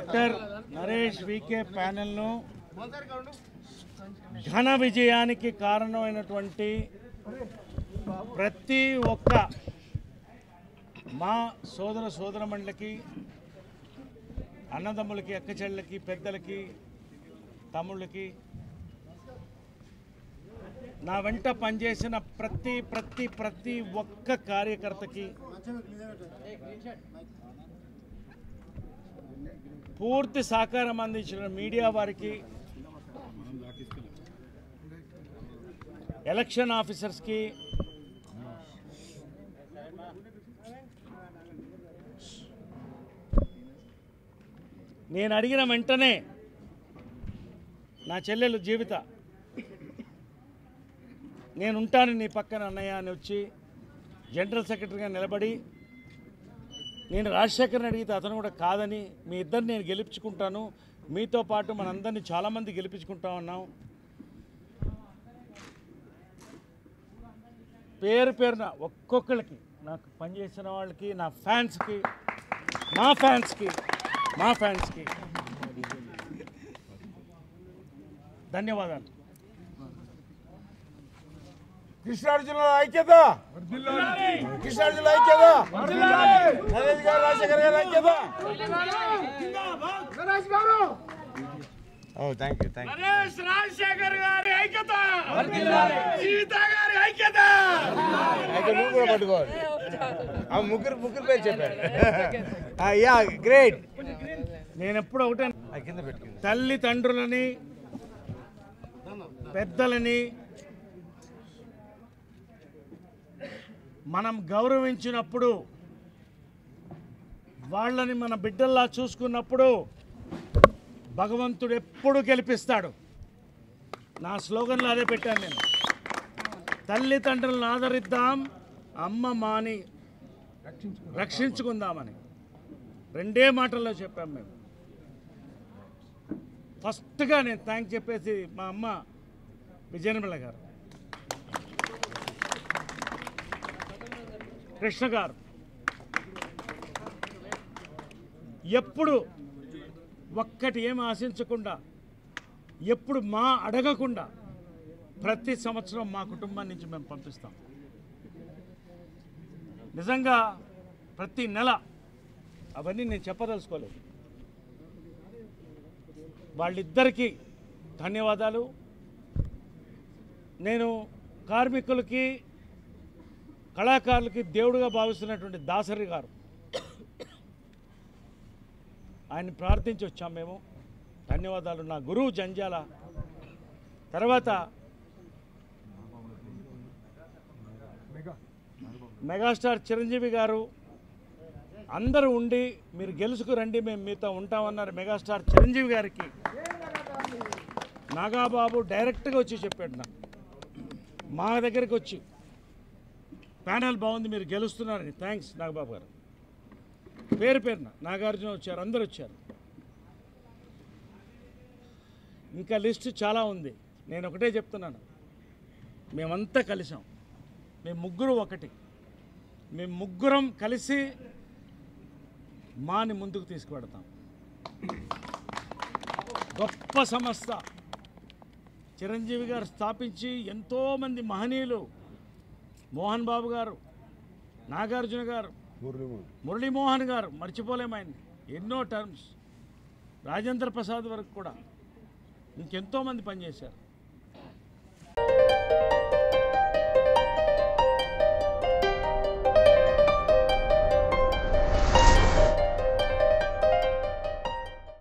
Doctor Naresh VK ప్యానెల్ను ఘన విజయానికి కారణమైనటువంటి ప్రతి ఒక్క మా సోదర సోదరమణులకి, అన్నదమ్ములకి, అక్కచెళ్ళకి, పెద్దలకి, తమ్ముళ్ళకి, నా వెంట పనిచేసిన ప్రతి ఒక్క కార్యకర్తకి, పూర్తి సహకారం అందించిన మీడియా వారికి, ఎలక్షన్ ఆఫీసర్స్కి, నేను అడిగిన వెంటనే నా చెల్లెలు జీవిత నేను ఉంటాను నీ పక్కన అన్నయ్య అని వచ్చి జనరల్ సెక్రటరీగా నిలబడి, నేను రాజశేఖర్ని అడిగితే అతను కూడా కాదని, మీ ఇద్దరిని నేను గెలిపించుకుంటాను, మీతో పాటు మనందరినీ చాలామంది గెలిపించుకుంటామన్నాం. పేరున ఒక్కొక్కరికి, నాకు పనిచేసిన వాళ్ళకి, నా ఫ్యాన్స్కి, మా ఫ్యాన్స్కి ధన్యవాదాలు. కృష్ణా జిల్లా ఐక్యత, కృష్ణా జిల్లా ఐక్యత, నరేష్ గారు, రాజశేఖర్ గారు ఐక్యత. Thank you. నరేష్ రాజశేఖర్ గారి ఐక్యత, జీవిత గారి ఐక్యత. అయితే నువ్వు కూడా పట్టుకోవాలి. ముగ్గురు పేరు చెప్పారు. Yeah great. నేను ఎప్పుడు ఒకటే, కింద పెట్టుకుంది, తల్లిదండ్రులని, పెద్దలని మనం గౌరవించినప్పుడు, వాళ్ళని మన బిడ్డల్లా చూసుకున్నప్పుడు భగవంతుడు ఎప్పుడు గెలిపిస్తాడు. నా స్లోగన్లో అదే పెట్టాను నేను. తల్లిదండ్రులను ఆదరిద్దాం, అమ్మ మాని రక్షించుకుందామని రెండే మాటల్లో చెప్పాం మేము. ఫస్ట్గా నేను థ్యాంక్ చెప్పేసి మా అమ్మ విజయనిర్మల గారు, కృష్ణ గారు, ఎప్పుడు ఒక్కటి ఏమి ఆశించకుండా, ఎప్పుడు మా అడగకుండా ప్రతి సంవత్సరం మా కుటుంబం నుంచి మేము పంపిస్తాం. నిజంగా ప్రతి నెల అవన్నీ నేను చెప్పదలుచుకోలేదు. వాళ్ళిద్దరికీ ధన్యవాదాలు. నేను కార్మికులకి, కళాకారులకి దేవుడుగా భావిస్తున్నటువంటి దాసరి గారు, ఆయన్ని ప్రార్థించి వచ్చాం మేము. ధన్యవాదాలు. నా గురువు జంజాల, తర్వాత మెగాస్టార్ చిరంజీవి గారు, అందరూ ఉండి మీరు గెలుచుకురండి, మేము మీతో ఉంటామన్నారు. మెగాస్టార్ చిరంజీవి గారికి నాగాబాబు డైరెక్ట్గా వచ్చి చెప్పాడు, నాకు మా దగ్గరికి వచ్చి, ప్యానెల్ బాగుంది, మీరు గెలుస్తున్నారని. థ్యాంక్స్ నాగబాబు గారు. పేరున నాగార్జున వచ్చారు, అందరు వచ్చారు. ఇంకా లిస్టు చాలా ఉంది. నేను ఒకటే చెప్తున్నాను, మేమంతా కలిసాం, మేము ముగ్గురు ఒకటి, మేము ముగ్గురం కలిసి మాని ముందుకు తీసుకువెడతాం. గొప్ప సంస్థ చిరంజీవి గారు స్థాపించి, ఎంతోమంది మహనీయులు, మోహన్ బాబు గారు, నాగార్జున గారు, మురళీమోహన్ గారు, మర్చిపోలేమైంది, ఎన్నో టర్మ్స్, రాజేంద్ర ప్రసాద్ వరకు కూడా ఇంకెంతోమంది పనిచేశారు.